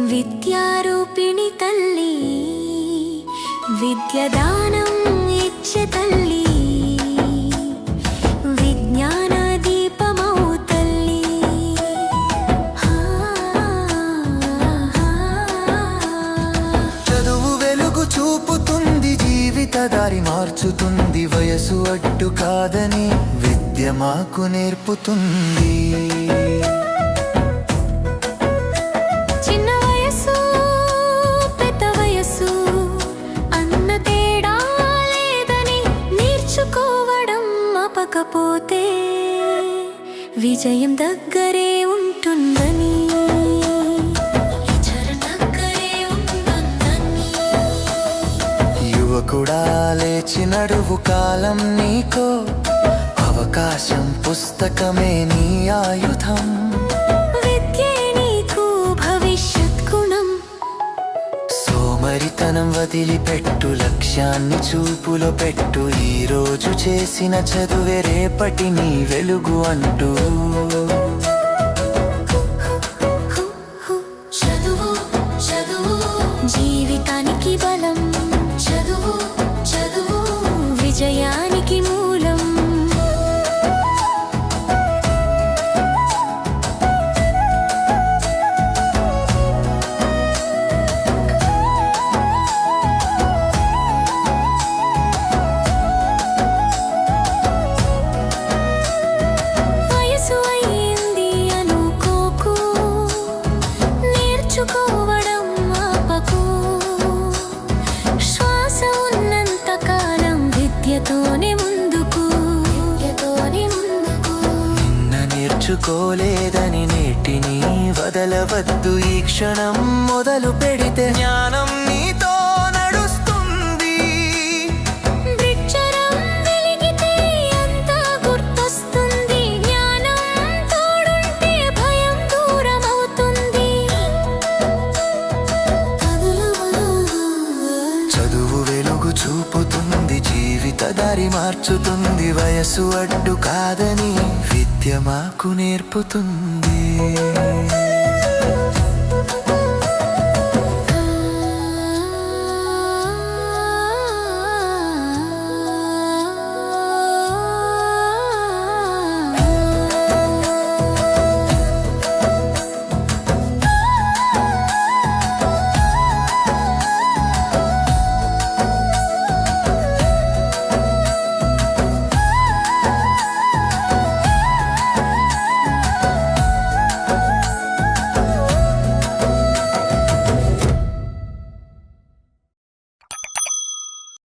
విద్యారూపిణి తల్లి విద్యదానం ఇచ్చే తల్లి విజ్ఞాన దీపమౌ తల్లి చదువు వెలుగు చూపుతుంది జీవిత దారి మార్చుతుంది వయసు అడ్డు కాదని విద్య మాకు నేర్పుతుంది పోతే విజయం దగ్గరే ఉంటుందని యువకుడా లేచి నడువు కాలం నీకో అవకాశం పుస్తకమే నీ ఆయుధం సోమరితనం వదిలిపెట్టు లక్ష్యాన్ని చూపులో పెట్టు ఈ రోజు చేసిన చదువే రేపటి నీ వెలుగు అంటూ చదువు చదువు జీవితానికి బలం చదువు చదువు విజయానికి మూలం నేర్చుకోలేదని నేటిని వదలవద్దు ఈ క్షణం మొదలు పెడితే జ్ఞానం నీతో నడుస్తుంది గుర్తొస్తుంది జ్ఞానం తోడుంటే భయం దూరం అవుతుంది చదువు వెలుగు చూపుతుంది జీవిత దారి మార్చుతుంది వయసు అడ్డు కాదని విద్య మాకు నేర్పుతుంది.